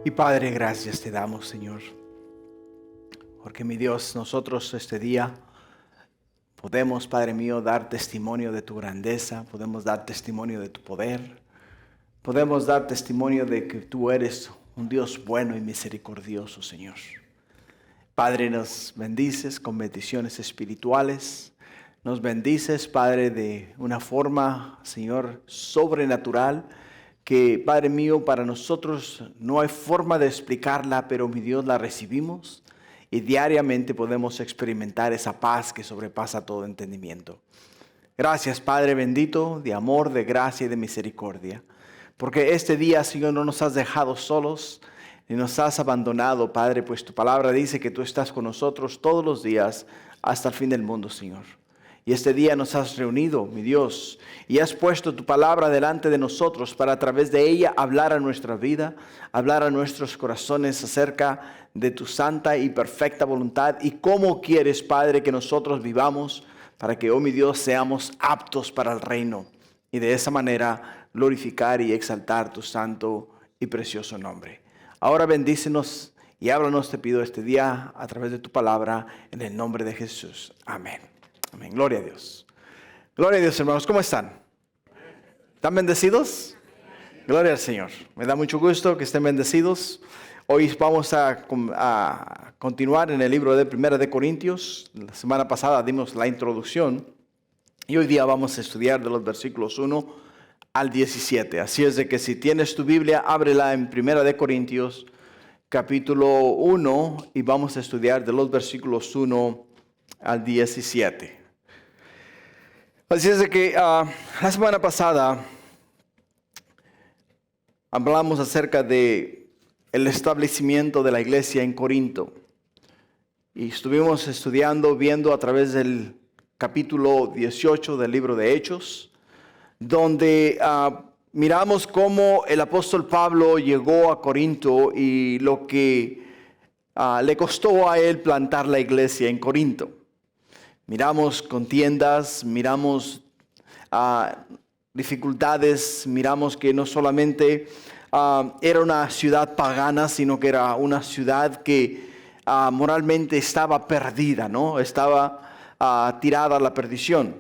Y Padre, gracias te damos, Señor, porque mi Dios, nosotros este día podemos, Padre mío, dar testimonio de tu grandeza, podemos dar testimonio de tu poder, podemos dar testimonio de que tú eres un Dios bueno y misericordioso, Señor. Padre, nos bendices con bendiciones espirituales, nos bendices, Padre, de una forma, Señor, sobrenatural, que, Padre mío, para nosotros no hay forma de explicarla, pero mi Dios la recibimos y diariamente podemos experimentar esa paz que sobrepasa todo entendimiento. Gracias, Padre bendito, de amor, de gracia y de misericordia, porque este día, Señor, no nos has dejado solos ni nos has abandonado, Padre, pues tu palabra dice que tú estás con nosotros todos los días hasta el fin del mundo, Señor. Y este día nos has reunido, mi Dios, y has puesto tu palabra delante de nosotros para a través de ella hablar a nuestra vida, hablar a nuestros corazones acerca de tu santa y perfecta voluntad y cómo quieres, Padre, que nosotros vivamos para que, oh mi Dios, seamos aptos para el reino y de esa manera glorificar y exaltar tu santo y precioso nombre. Ahora bendícenos y háblanos, te pido, este día a través de tu palabra en el nombre de Jesús. Amén. Amén. Gloria a Dios. Gloria a Dios, hermanos. ¿Cómo están? ¿Están bendecidos? Gloria al Señor. Me da mucho gusto que estén bendecidos. Hoy vamos a continuar en el libro de Primera de Corintios. La semana pasada dimos la introducción y hoy día vamos a estudiar de los versículos 1 al 17. Así es de que si tienes tu Biblia, ábrela en Primera de Corintios, capítulo 1, y vamos a estudiar de los versículos 1 al 17. Así es de que la semana pasada hablamos acerca de el establecimiento de la iglesia en Corinto. Y estuvimos estudiando, viendo a través del capítulo 18 del libro de Hechos, donde miramos cómo el apóstol Pablo llegó a Corinto y lo que le costó a él plantar la iglesia en Corinto. Miramos contiendas, miramos dificultades, miramos que no solamente era una ciudad pagana, sino que era una ciudad que moralmente estaba perdida, ¿no? Estaba tirada a la perdición.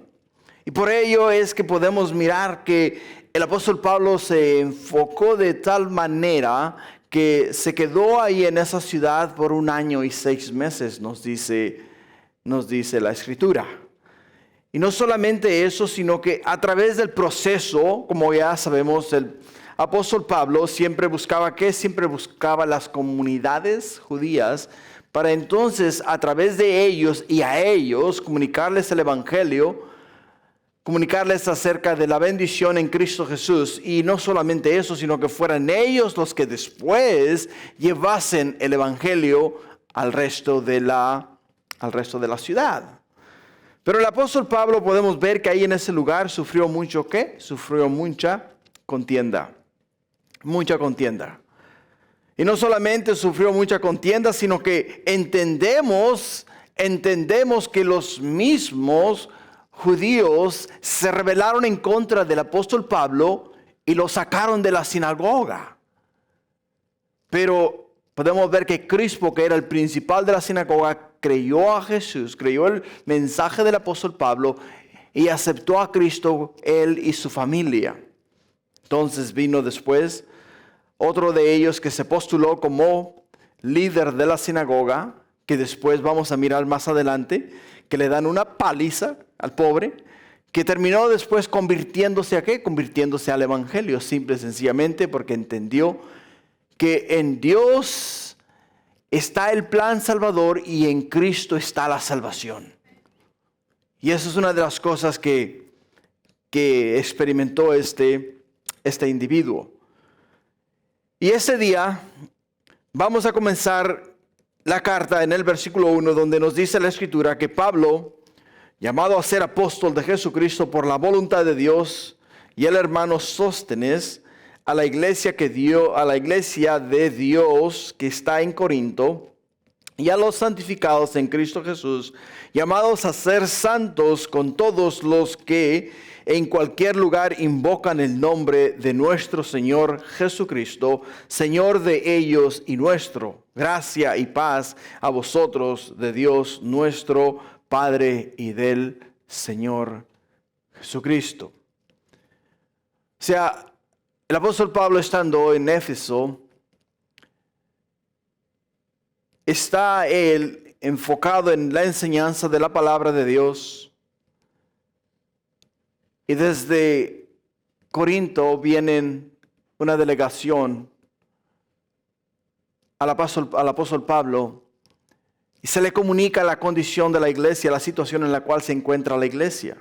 Y por ello es que podemos mirar que el apóstol Pablo se enfocó de tal manera que se quedó ahí en esa ciudad por 1 año y 6 meses, nos dice la Escritura. Y no solamente eso, sino que a través del proceso, como ya sabemos, el apóstol Pablo siempre buscaba las comunidades judías para entonces a través de ellos y a ellos comunicarles el evangelio, comunicarles acerca de la bendición en Cristo Jesús. Y no solamente eso, sino que fueran ellos los que después llevasen el evangelio al resto de la ciudad. Pero el apóstol Pablo podemos ver que ahí en ese lugar sufrió mucho ¿qué? Sufrió mucha contienda. Mucha contienda. Y no solamente sufrió mucha contienda, sino que entendemos que los mismos judíos se rebelaron en contra del apóstol Pablo y lo sacaron de la sinagoga. Pero podemos ver que Crispo, que era el principal de la sinagoga, creyó a Jesús, creyó el mensaje del apóstol Pablo y aceptó a Cristo, él y su familia. Entonces vino después otro de ellos que se postuló como líder de la sinagoga, que después vamos a mirar más adelante, que le dan una paliza al pobre, que terminó después convirtiéndose ¿a qué? Convirtiéndose al evangelio, simple y sencillamente porque entendió que en Dios está el plan salvador y en Cristo está la salvación. Y eso es una de las cosas que experimentó este individuo. Y ese día vamos a comenzar la carta en el versículo 1, donde nos dice la Escritura que Pablo, llamado a ser apóstol de Jesucristo por la voluntad de Dios, y el hermano Sóstenes, a la iglesia de Dios que está en Corinto, y a los santificados en Cristo Jesús, llamados a ser santos con todos los que en cualquier lugar invocan el nombre de nuestro Señor Jesucristo, Señor de ellos y nuestro. Gracia y paz a vosotros de Dios nuestro Padre y del Señor Jesucristo. O sea, el apóstol Pablo, estando en Éfeso, está él enfocado en la enseñanza de la palabra de Dios. Y desde Corinto viene una delegación al apóstol Pablo y se le comunica la condición de la iglesia, la situación en la cual se encuentra la iglesia.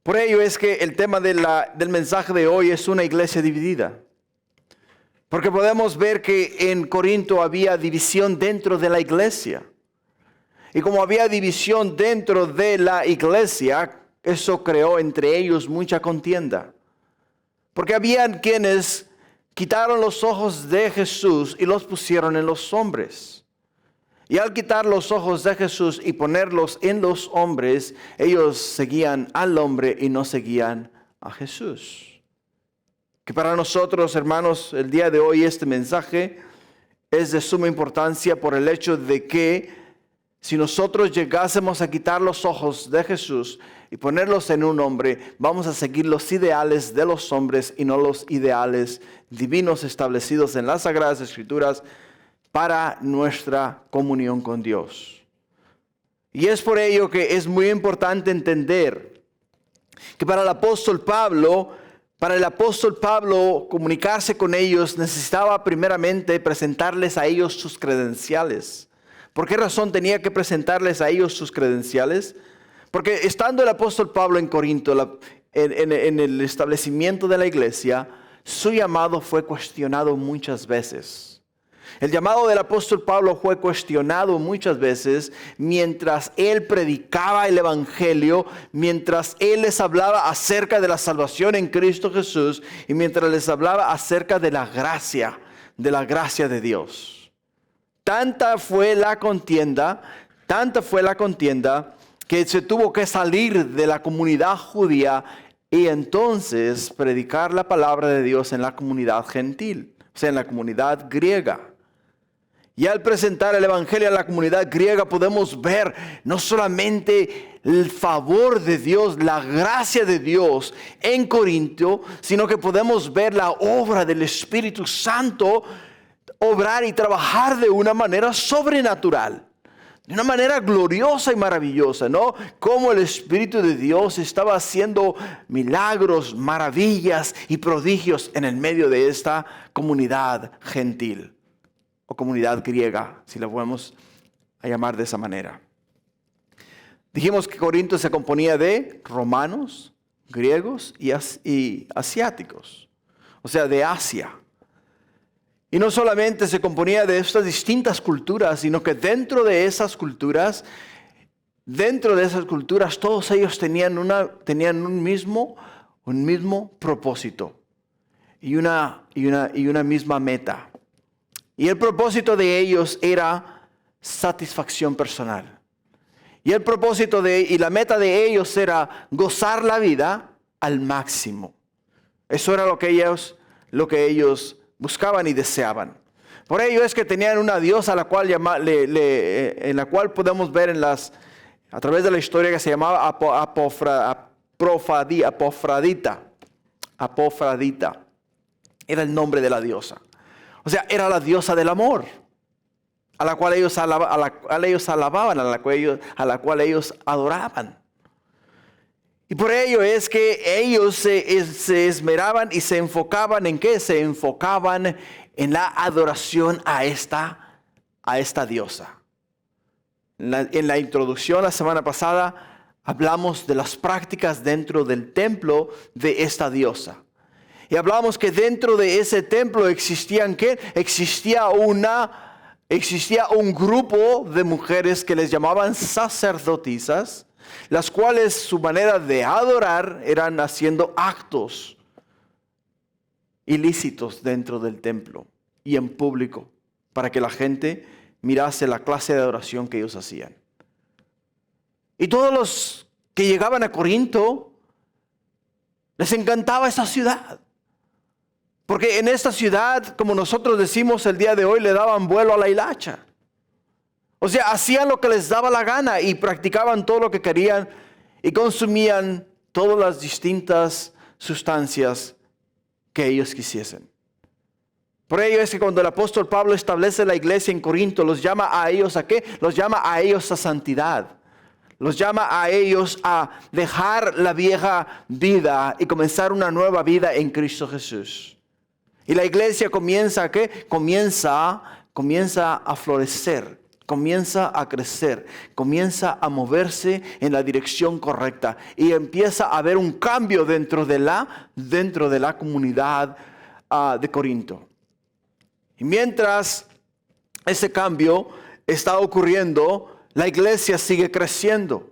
Por ello es que el tema del mensaje de hoy es una iglesia dividida. Porque podemos ver que en Corinto había división dentro de la iglesia. Y como había división dentro de la iglesia, eso creó entre ellos mucha contienda. Porque habían quienes quitaron los ojos de Jesús y los pusieron en los hombres. Y al quitar los ojos de Jesús y ponerlos en los hombres, ellos seguían al hombre y no seguían a Jesús. Que para nosotros, hermanos, el día de hoy este mensaje es de suma importancia por el hecho de que si nosotros llegásemos a quitar los ojos de Jesús y ponerlos en un hombre, vamos a seguir los ideales de los hombres y no los ideales divinos establecidos en las Sagradas Escrituras para nuestra comunión con Dios. Y es por ello que es muy importante entender que para el apóstol Pablo comunicarse con ellos necesitaba primeramente presentarles a ellos sus credenciales. ¿Por qué razón tenía que presentarles a ellos sus credenciales? Porque estando el apóstol Pablo en Corinto, en el establecimiento de la iglesia, su llamado fue cuestionado muchas veces. El llamado del apóstol Pablo fue cuestionado muchas veces mientras él predicaba el evangelio, mientras él les hablaba acerca de la salvación en Cristo Jesús y mientras les hablaba acerca de la gracia de Dios. Tanta fue la contienda que se tuvo que salir de la comunidad judía y entonces predicar la palabra de Dios en la comunidad gentil, o sea, en la comunidad griega. Y al presentar el evangelio a la comunidad griega podemos ver no solamente el favor de Dios, la gracia de Dios en Corinto, sino que podemos ver la obra del Espíritu Santo obrar y trabajar de una manera sobrenatural, de una manera gloriosa y maravillosa, ¿no? Como el Espíritu de Dios estaba haciendo milagros, maravillas y prodigios en el medio de esta comunidad gentil. O comunidad griega, si la podemos llamar de esa manera. Dijimos que Corinto se componía de romanos, griegos y asiáticos, o sea, de Asia. Y no solamente se componía de estas distintas culturas, sino que dentro de esas culturas todos ellos tenían un mismo propósito y una misma meta. Y el propósito de ellos era satisfacción personal. Y la meta de ellos era gozar la vida al máximo. Eso era lo que ellos buscaban y deseaban. Por ello es que tenían una diosa a la cual en la cual podemos ver a través de la historia que se llamaba Apofradita. Era el nombre de la diosa. O sea, era la diosa del amor, a la cual ellos alababan, a la cual ellos adoraban. Y por ello es que ellos se esmeraban y se enfocaban ¿en qué? Se enfocaban en la adoración a esta diosa. En la introducción la semana pasada hablamos de las prácticas dentro del templo de esta diosa. Y hablamos que dentro de ese templo existía un grupo de mujeres que les llamaban sacerdotisas, las cuales su manera de adorar eran haciendo actos ilícitos dentro del templo y en público, para que la gente mirase la clase de adoración que ellos hacían. Y todos los que llegaban a Corinto Les encantaba esa ciudad. Porque en esta ciudad, como nosotros decimos el día de hoy, le daban vuelo a la hilacha. O sea, hacían lo que les daba la gana y practicaban todo lo que querían y consumían todas las distintas sustancias que ellos quisiesen. Por ello es que cuando el apóstol Pablo establece la iglesia en Corinto, los llama a ellos ¿a qué? Los llama a ellos a santidad. Los llama a ellos a dejar la vieja vida y comenzar una nueva vida en Cristo Jesús. Y la iglesia comienza ¿a qué? Comienza a florecer, comienza a crecer, comienza a moverse en la dirección correcta y empieza a haber un cambio dentro de la comunidad de Corinto. Y mientras ese cambio está ocurriendo, la iglesia sigue creciendo.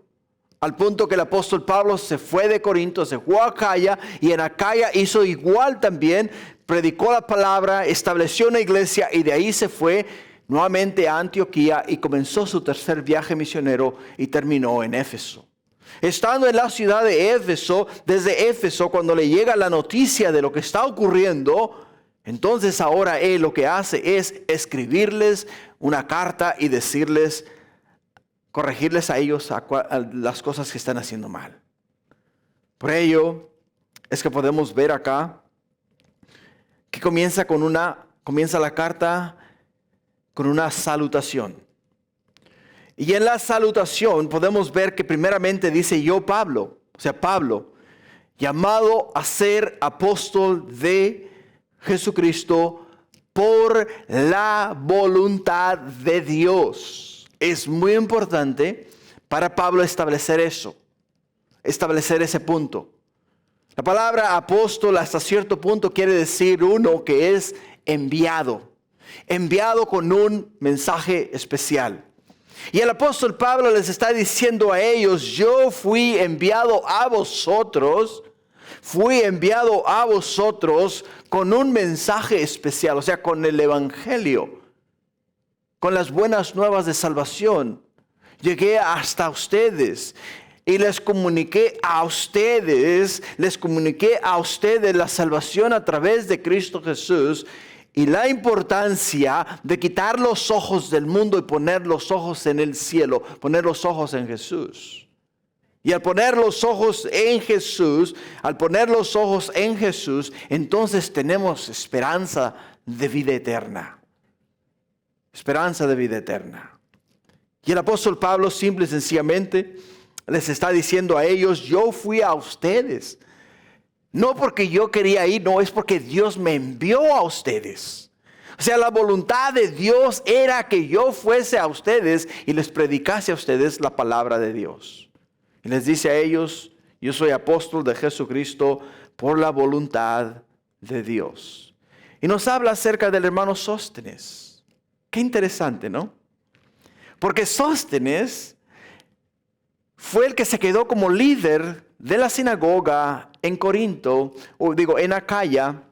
Al punto que el apóstol Pablo se fue de Corinto, se fue a Acaya y en Acaya hizo igual también, predicó la palabra, estableció una iglesia y de ahí se fue nuevamente a Antioquía y comenzó su tercer viaje misionero y terminó en Éfeso. Estando en la ciudad de Éfeso, desde Éfeso, cuando le llega la noticia de lo que está ocurriendo, entonces ahora él lo que hace es escribirles una carta y decirles, corregirles a ellos a las cosas que están haciendo mal. Por ello es que podemos ver acá que comienza la carta con una salutación. Y en la salutación podemos ver que primeramente dice yo Pablo, llamado a ser apóstol de Jesucristo por la voluntad de Dios. Es muy importante para Pablo establecer ese punto. La palabra apóstol hasta cierto punto quiere decir uno que es enviado con un mensaje especial. Y el apóstol Pablo les está diciendo a ellos, yo fui enviado a vosotros con un mensaje especial, o sea, con el evangelio, con las buenas nuevas de salvación. Llegué hasta ustedes y les comuniqué a ustedes la salvación a través de Cristo Jesús y la importancia de quitar los ojos del mundo y poner los ojos en el cielo, poner los ojos en Jesús. Y al poner los ojos en Jesús, entonces tenemos esperanza de vida eterna. Esperanza de vida eterna. Y el apóstol Pablo simple y sencillamente les está diciendo a ellos, yo fui a ustedes. No porque yo quería ir, no, es porque Dios me envió a ustedes. O sea, la voluntad de Dios era que yo fuese a ustedes y les predicase a ustedes la palabra de Dios. Y les dice a ellos, yo soy apóstol de Jesucristo por la voluntad de Dios. Y nos habla acerca del hermano Sóstenes. Qué interesante, ¿no? Porque Sóstenes fue el que se quedó como líder de la sinagoga en Corinto, en Acaya,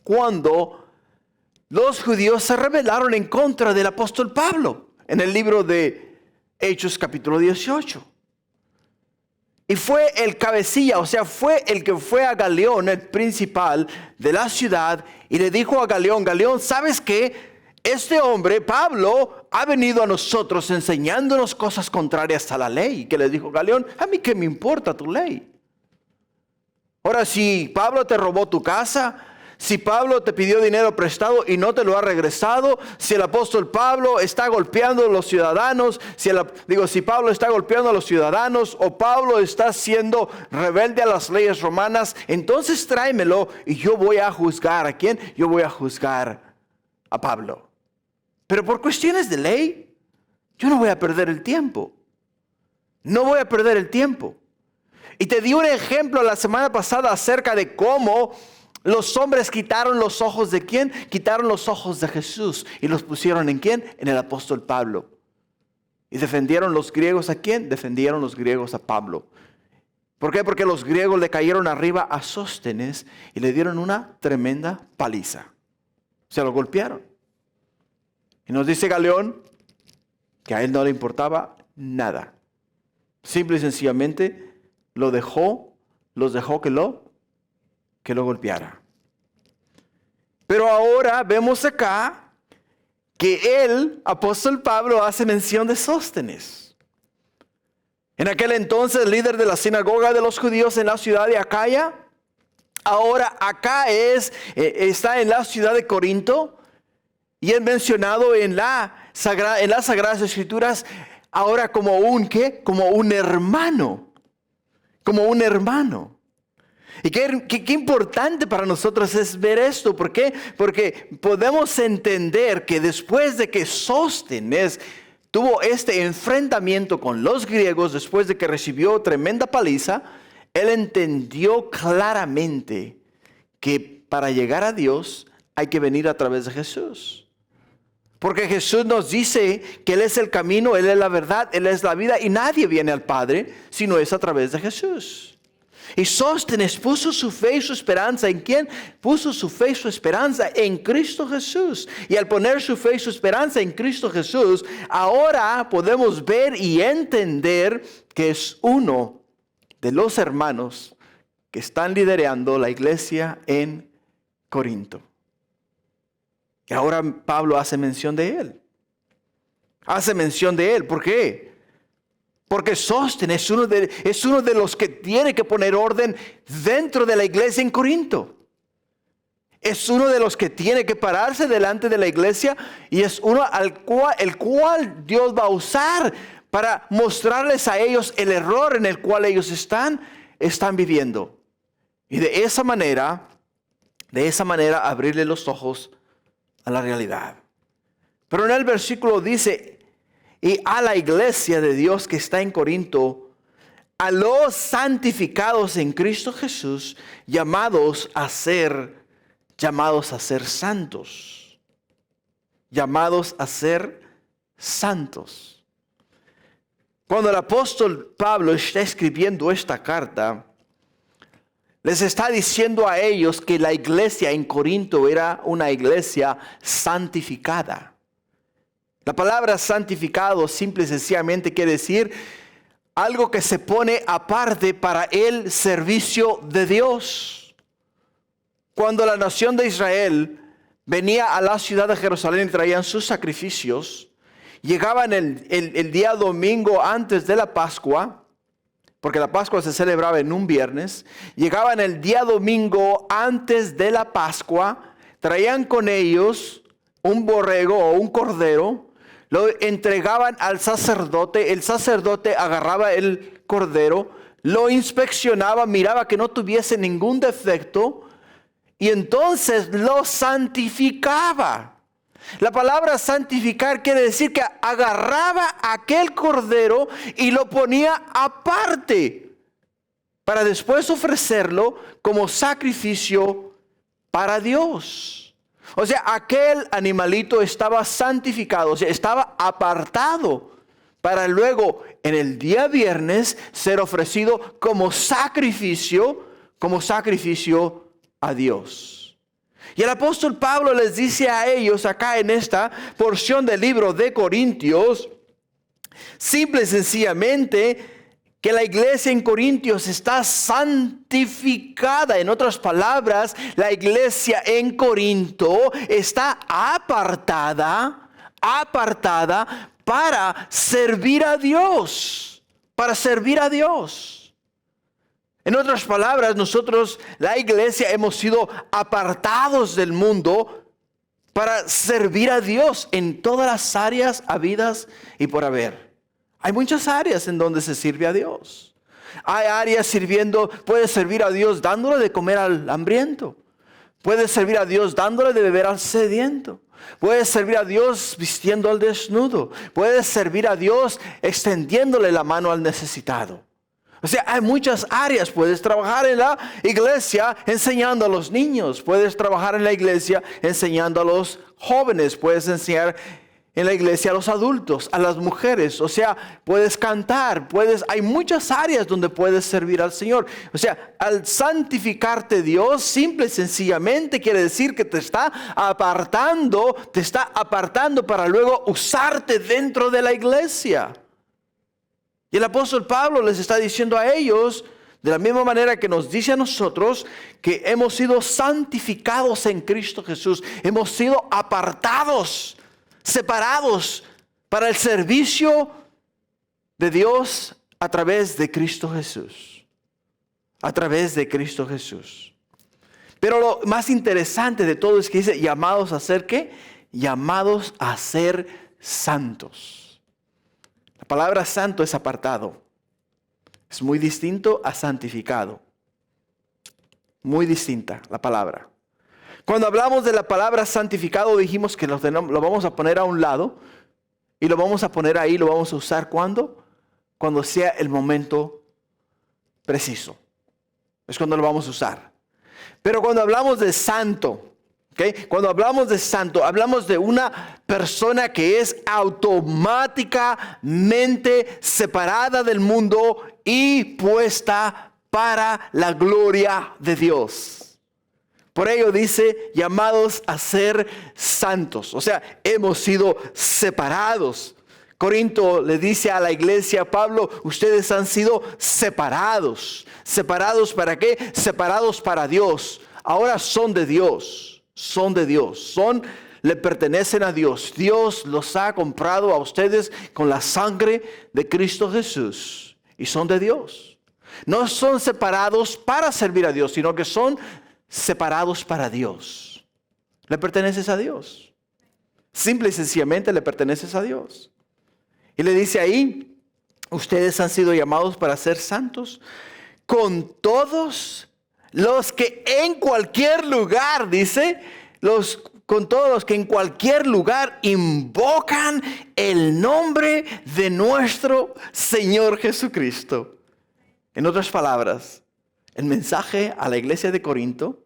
cuando los judíos se rebelaron en contra del apóstol Pablo, en el libro de Hechos capítulo 18. Y fue el cabecilla, o sea, fue el que fue a Galión, el principal de la ciudad, y le dijo a Galión, ¿sabes qué? Este hombre, Pablo, ha venido a nosotros enseñándonos cosas contrarias a la ley. Que le dijo Galión, a mí qué me importa tu ley. Ahora, si Pablo te robó tu casa, si Pablo te pidió dinero prestado y no te lo ha regresado, si el apóstol Pablo está golpeando a los ciudadanos, si Pablo está golpeando a los ciudadanos o Pablo está siendo rebelde a las leyes romanas, entonces tráemelo y yo voy a juzgar. ¿A quién? Yo voy a juzgar a Pablo. Pero por cuestiones de ley, yo no voy a perder el tiempo. Y te di un ejemplo la semana pasada acerca de cómo los hombres quitaron los ojos de ¿quién? Quitaron los ojos de Jesús y los pusieron ¿en quién? En el apóstol Pablo. ¿Y defendieron los griegos a quién? Defendieron los griegos a Pablo. ¿Por qué? Porque los griegos le cayeron arriba a Sóstenes y le dieron una tremenda paliza. Se lo golpearon. Y nos dice Galión que a él no le importaba nada. Simple y sencillamente los dejó que lo que lo golpeara. Pero ahora vemos acá que el apóstol Pablo hace mención de Sóstenes. En aquel entonces, líder de la sinagoga de los judíos en la ciudad de Acaya. Ahora acá está en la ciudad de Corinto. Y es mencionado en las Sagradas Escrituras ahora como como un hermano. Como un hermano. Y qué importante para nosotros es ver esto. ¿Por qué? Porque podemos entender que después de que Sóstenes tuvo este enfrentamiento con los griegos, después de que recibió tremenda paliza, él entendió claramente que para llegar a Dios hay que venir a través de Jesús. Porque Jesús nos dice que Él es el camino, Él es la verdad, Él es la vida y nadie viene al Padre si no es a través de Jesús. Y Sóstenes puso su fe y su esperanza ¿en quién? Puso su fe y su esperanza en Cristo Jesús. Y al poner su fe y su esperanza en Cristo Jesús, ahora podemos ver y entender que es uno de los hermanos que están liderando la iglesia en Corinto. Y ahora Pablo hace mención de él. Hace mención de él. ¿Por qué? Porque Sóstenes es uno de los que tiene que poner orden dentro de la iglesia en Corinto. Es uno de los que tiene que pararse delante de la iglesia y es uno el cual Dios va a usar para mostrarles a ellos el error en el cual ellos están viviendo. Y de esa manera abrirle los ojos a la realidad. Pero en el versículo dice, y a la iglesia de Dios que está en Corinto, a los santificados en Cristo Jesús, llamados a ser santos. Llamados a ser santos. Cuando el apóstol Pablo está escribiendo esta carta, les está diciendo a ellos que la iglesia en Corinto era una iglesia santificada. La palabra santificado simple y sencillamente quiere decir algo que se pone aparte para el servicio de Dios. Cuando la nación de Israel venía a la ciudad de Jerusalén y traían sus sacrificios, llegaban el día domingo antes de la Pascua, porque la Pascua se celebraba en un viernes, llegaban el día domingo antes de la Pascua, traían con ellos un borrego o un cordero, lo entregaban al sacerdote, el sacerdote agarraba el cordero, lo inspeccionaba, miraba que no tuviese ningún defecto y entonces lo santificaba. La palabra santificar quiere decir que agarraba aquel cordero y lo ponía aparte para después ofrecerlo como sacrificio para Dios. O sea, aquel animalito estaba santificado, o sea, estaba apartado para luego en el día viernes ser ofrecido como sacrificio a Dios. Y el apóstol Pablo les dice a ellos acá en esta porción del libro de Corintios, simple y sencillamente, que la iglesia en Corintios está santificada. En otras palabras, la iglesia en Corinto está apartada para servir a Dios. Para servir a Dios. En otras palabras, nosotros, la iglesia, hemos sido apartados del mundo para servir a Dios en todas las áreas habidas y por haber. Hay muchas áreas en donde se sirve a Dios. Hay áreas puedes servir a Dios dándole de comer al hambriento. Puedes servir a Dios dándole de beber al sediento. Puedes servir a Dios vistiendo al desnudo. Puedes servir a Dios extendiéndole la mano al necesitado. O sea, hay muchas áreas. Puedes trabajar en la iglesia enseñando a los niños. Puedes trabajar en la iglesia enseñando a los jóvenes. Puedes enseñar en la iglesia a los adultos, a las mujeres. O sea, puedes cantar. hay muchas áreas donde puedes servir al Señor. O sea, al santificarte Dios, simple y sencillamente quiere decir que te está apartando para luego usarte dentro de la iglesia. Y el apóstol Pablo les está diciendo a ellos, De la misma manera que nos dice a nosotros que hemos sido santificados en Cristo Jesús, hemos sido apartados, separados para el servicio de Dios a través de Cristo Jesús. A través de Cristo Jesús. Pero lo más interesante de todo es que dice, llamados a ser ¿qué? Llamados a ser santos. La palabra santo es apartado. Es muy distinto a santificado. Muy distinta la palabra. Cuando hablamos de la palabra santificado, dijimos que lo vamos a poner a un lado. Y lo vamos a poner ahí, lo vamos a usar ¿cuándo? Cuando sea el momento preciso. Es cuando lo vamos a usar. Pero cuando hablamos de santo, ¿okay? Cuando hablamos de santo, hablamos de una persona que es automáticamente separada del mundo y puesta para la gloria de Dios. Por ello dice, llamados a ser santos. O sea, hemos sido separados. Corinto le dice a la iglesia, Pablo, ustedes han sido separados. ¿Separados para qué? Separados para Dios. Ahora son de Dios. Son de Dios. Le pertenecen a Dios. Dios los ha comprado a ustedes con la sangre de Cristo Jesús. Y son de Dios. No son separados para servir a Dios, sino que son separados para Dios. Le perteneces a Dios. Simple y sencillamente le perteneces a Dios. Y le dice ahí, ustedes han sido llamados para ser santos con todos los que en cualquier lugar, dice, con todos los que en cualquier lugar invocan el nombre de nuestro Señor Jesucristo. En otras palabras, el mensaje a la iglesia de Corinto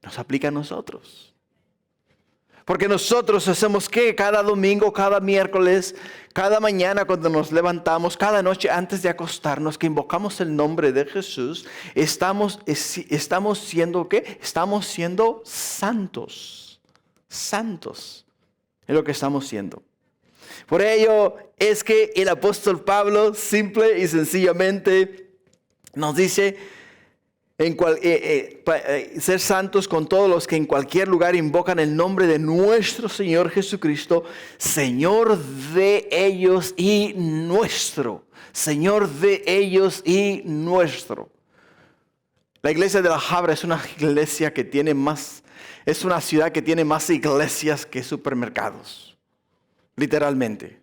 nos aplica a nosotros. Porque nosotros hacemos ¿qué? Cada domingo, cada miércoles, cada mañana cuando nos levantamos, cada noche antes de acostarnos, que invocamos el nombre de Jesús, estamos siendo ¿qué? Estamos siendo santos. Santos es lo que estamos siendo. Por ello es que el apóstol Pablo simple y sencillamente nos dice ser santos con todos los que en cualquier lugar invocan el nombre de nuestro Señor Jesucristo, Señor de ellos y nuestro. Señor de ellos y nuestro. La iglesia de La Habra es una iglesia que tiene es una ciudad que tiene más iglesias que supermercados. Literalmente.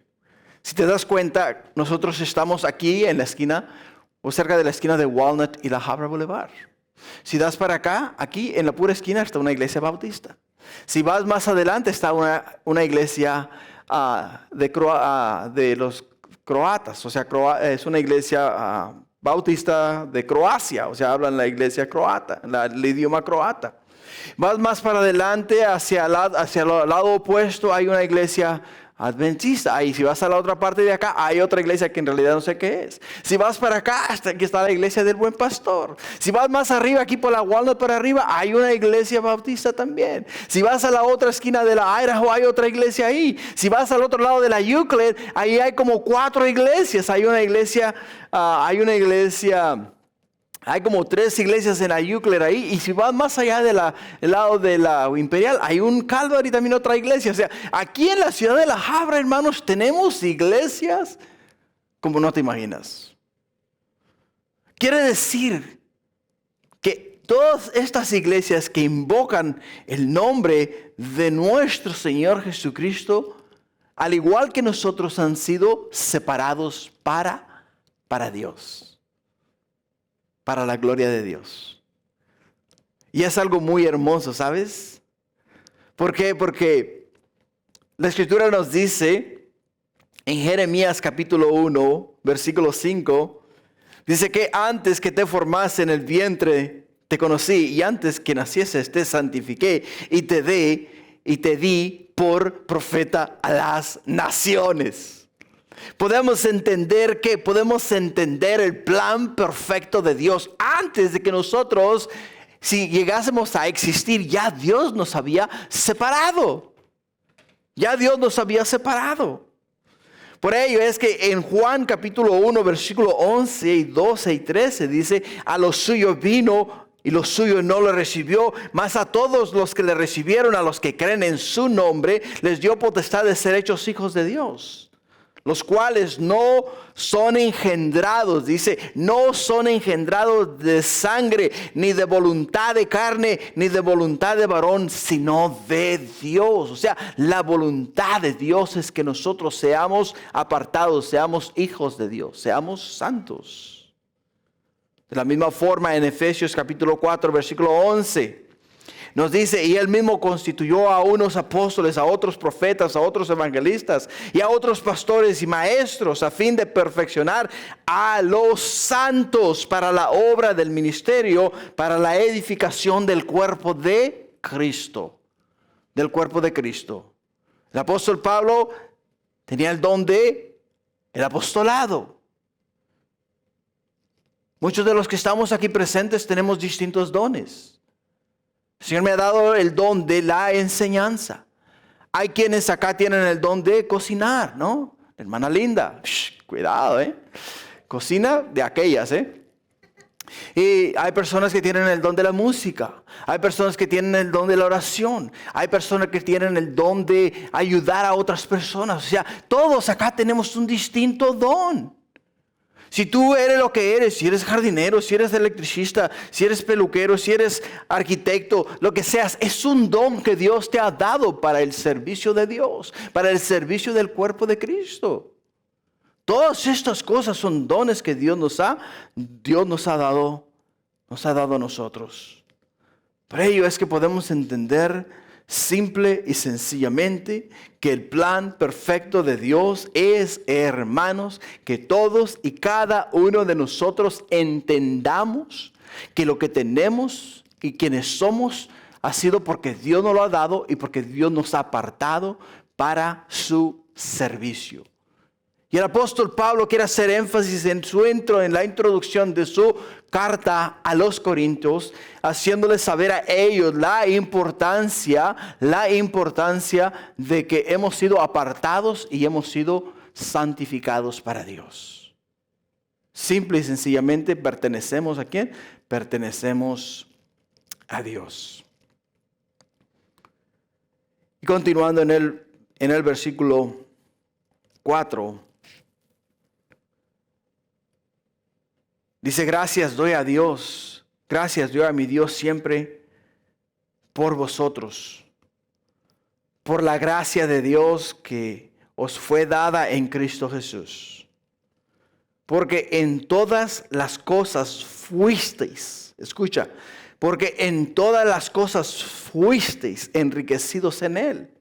Si te das cuenta, nosotros estamos aquí en la esquina o cerca de la esquina de Walnut y La Habra Boulevard. Si das para acá, aquí en la pura esquina está una iglesia bautista. Si vas más adelante está una iglesia de los croatas. O sea, es una iglesia bautista de Croacia. O sea, hablan la iglesia croata, el idioma croata. Vas más para adelante, hacia el lado opuesto hay una iglesia adventista. Ahí si vas a la otra parte de acá hay otra iglesia que en realidad no sé qué es. Si vas para acá, hasta aquí está la iglesia del Buen Pastor. Si vas más arriba, aquí por la Walnut para arriba, hay una iglesia bautista también. Si vas a la otra esquina de la Idaho, hay otra iglesia ahí. Si vas al otro lado de la Euclid, ahí hay como 4 iglesias. Hay como 3 iglesias en la Euclid ahí. Y si vas más allá del lado de la Imperial, hay un Calvary y también otra iglesia. O sea, aquí en la ciudad de La Habra, hermanos, tenemos iglesias como no te imaginas. Quiere decir que todas estas iglesias que invocan el nombre de nuestro Señor Jesucristo, al igual que nosotros, han sido separados para Dios. Para la gloria de Dios. Y es algo muy hermoso, ¿sabes? ¿Por qué? Porque la Escritura nos dice en Jeremías capítulo 1, versículo 5, dice que antes que te formase en el vientre te conocí, y antes que nacieses te santifiqué y te di por profeta a las naciones. Podemos entender el plan perfecto de Dios antes de que nosotros, si llegásemos a existir, ya Dios nos había separado. Ya Dios nos había separado. Por ello es que en Juan capítulo 1, versículo 11 y 12 y 13 dice, a los suyos vino y los suyos no lo recibió, mas a todos los que le recibieron, a los que creen en su nombre, les dio potestad de ser hechos hijos de Dios. Los cuales no son engendrados, dice, no son engendrados de sangre, ni de voluntad de carne, ni de voluntad de varón, sino de Dios. O sea, la voluntad de Dios es que nosotros seamos apartados, seamos hijos de Dios, seamos santos. De la misma forma en Efesios capítulo 4, versículo 11. Nos dice, y él mismo constituyó a unos apóstoles, a otros profetas, a otros evangelistas y a otros pastores y maestros a fin de perfeccionar a los santos para la obra del ministerio, para la edificación del cuerpo de Cristo. Del cuerpo de Cristo. El apóstol Pablo tenía el don de el apostolado. Muchos de los que estamos aquí presentes tenemos distintos dones. El Señor me ha dado el don de la enseñanza. Hay quienes acá tienen el don de cocinar, ¿no? Hermana Linda, cuidado, cocina de aquellas, Y hay personas que tienen el don de la música. Hay personas que tienen el don de la oración. Hay personas que tienen el don de ayudar a otras personas. O sea, todos acá tenemos un distinto don. Si tú eres lo que eres, si eres jardinero, si eres electricista, si eres peluquero, si eres arquitecto, lo que seas, es un don que Dios te ha dado para el servicio de Dios, para el servicio del cuerpo de Cristo. Todas estas cosas son dones que Dios nos ha dado a nosotros. Por ello es que podemos entender simple y sencillamente que el plan perfecto de Dios es, hermanos, que todos y cada uno de nosotros entendamos que lo que tenemos y quienes somos ha sido porque Dios nos lo ha dado y porque Dios nos ha apartado para su servicio. Y el apóstol Pablo quiere hacer énfasis en la introducción de su carta a los Corintios, haciéndoles saber a ellos la importancia de que hemos sido apartados y hemos sido santificados para Dios. Simple y sencillamente, ¿pertenecemos a quién? Pertenecemos a Dios. Y continuando en el versículo 4. Dice, gracias doy a Dios, gracias doy a mi Dios siempre por vosotros, por la gracia de Dios que os fue dada en Cristo Jesús. Porque en todas las cosas fuisteis, escucha, porque en todas las cosas fuisteis enriquecidos en Él,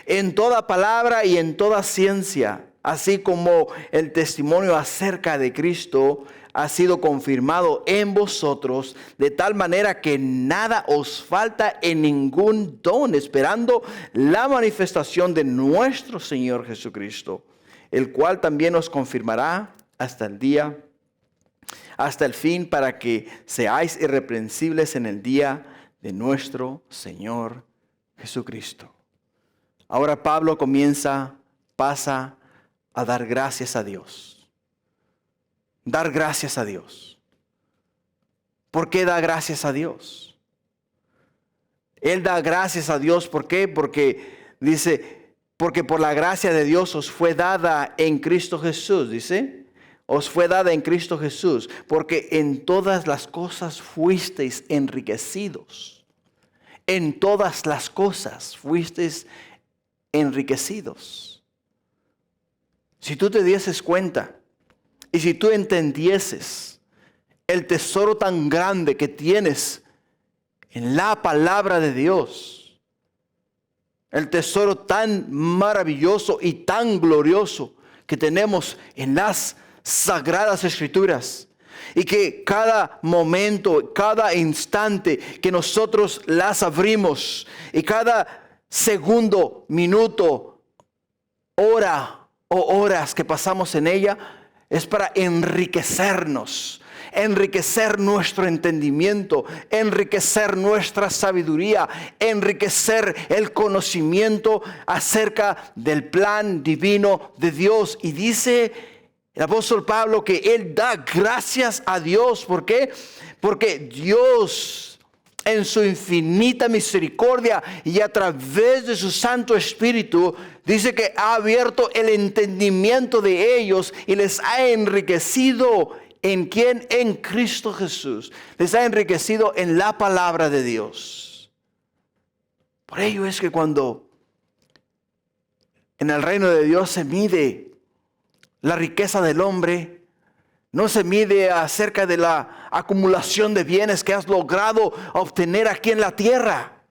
en toda palabra y en toda ciencia, así como el testimonio acerca de Cristo ha sido confirmado en vosotros, de tal manera que nada os falta en ningún don, esperando la manifestación de nuestro Señor Jesucristo, el cual también os confirmará hasta el fin, para que seáis irreprensibles en el día de nuestro Señor Jesucristo. Ahora Pablo pasa a dar gracias a Dios. Dar gracias a Dios. ¿Por qué da gracias a Dios? Él da gracias a Dios, ¿por qué? Porque dice, porque por la gracia de Dios os fue dada en Cristo Jesús, dice. Os fue dada en Cristo Jesús, porque en todas las cosas fuisteis enriquecidos. En todas las cosas fuisteis enriquecidos. Si tú te dieses cuenta, y si tú entendieses el tesoro tan grande que tienes en la palabra de Dios, el tesoro tan maravilloso y tan glorioso que tenemos en las sagradas escrituras, y que cada momento, cada instante que nosotros las abrimos, y cada segundo, minuto, hora o horas que pasamos en ella, es para enriquecernos enriquecer nuestro entendimiento, enriquecer nuestra sabiduría, enriquecer el conocimiento acerca del plan divino de Dios. Y dice el apóstol Pablo que él da gracias a Dios. ¿Por qué? Porque Dios, en su infinita misericordia y a través de su Santo Espíritu, dice que ha abierto el entendimiento de ellos y les ha enriquecido. ¿En quién? En Cristo Jesús. Les ha enriquecido en la palabra de Dios. Por ello es que cuando en el reino de Dios se mide la riqueza del hombre, no se mide acerca de la acumulación de bienes que has logrado obtener aquí en la tierra.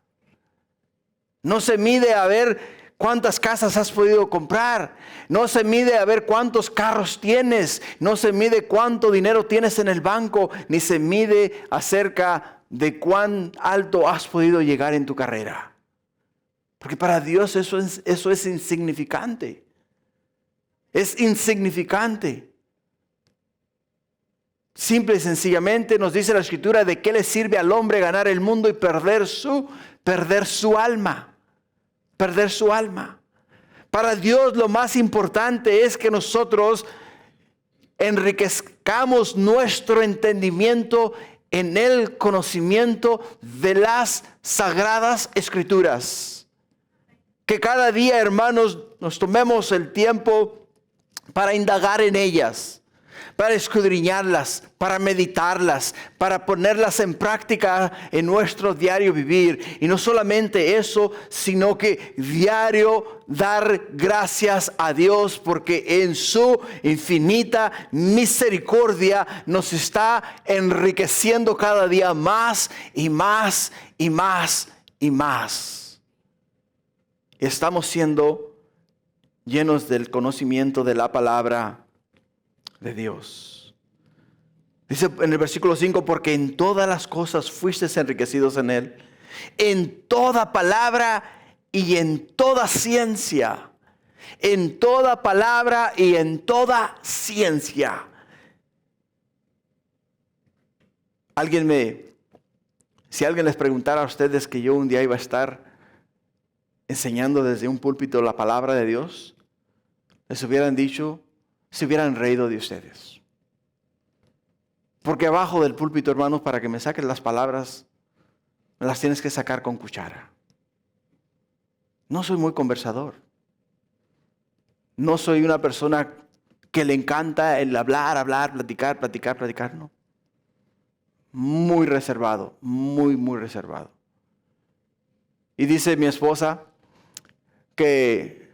No se mide a ver cuántas casas has podido comprar. No se mide a ver cuántos carros tienes. No se mide cuánto dinero tienes en el banco. Ni se mide acerca de cuán alto has podido llegar en tu carrera. Porque para Dios eso es insignificante. Es insignificante. Simple y sencillamente nos dice la Escritura: ¿de qué le sirve al hombre ganar el mundo y perder su alma? Perder su alma. Para Dios lo más importante es que nosotros enriquezcamos nuestro entendimiento en el conocimiento de las Sagradas Escrituras. Que cada día, hermanos, nos tomemos el tiempo para indagar en ellas, para escudriñarlas, para meditarlas, para ponerlas en práctica en nuestro diario vivir. Y no solamente eso, sino que diario dar gracias a Dios, porque en su infinita misericordia nos está enriqueciendo cada día más y más y más y más. Estamos siendo llenos del conocimiento de la palabra de Dios. Dice en el versículo 5: porque en todas las cosas fuisteis enriquecidos en Él, en toda palabra y en toda ciencia. En toda palabra y en toda ciencia. Si alguien les preguntara a ustedes que yo un día iba a estar enseñando desde un púlpito la palabra de Dios, les hubieran dicho, se hubieran reído de ustedes. Porque abajo del púlpito, hermanos, para que me saques las palabras, me las tienes que sacar con cuchara. No soy muy conversador. No soy una persona que le encanta el hablar, platicar, no. Muy reservado, muy reservado. Y dice mi esposa que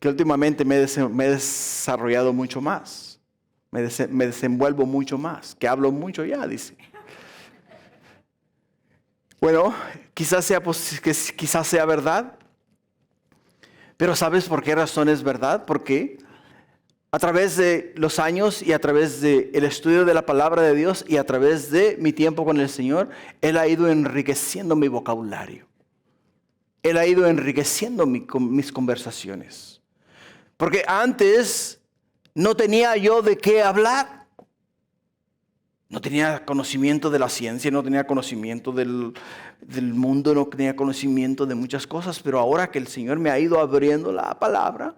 últimamente me he desarrollado mucho más. Me desenvuelvo mucho más. Que hablo mucho ya, dice. Bueno, quizás sea verdad. Pero ¿sabes por qué razón es verdad? Porque a través de los años y a través del estudio de la palabra de Dios y a través de mi tiempo con el Señor, Él ha ido enriqueciendo mi vocabulario. Él ha ido enriqueciendo mis conversaciones. Porque antes no tenía yo de qué hablar. No tenía conocimiento de la ciencia, no tenía conocimiento del mundo, no tenía conocimiento de muchas cosas. Pero ahora que el Señor me ha ido abriendo la palabra,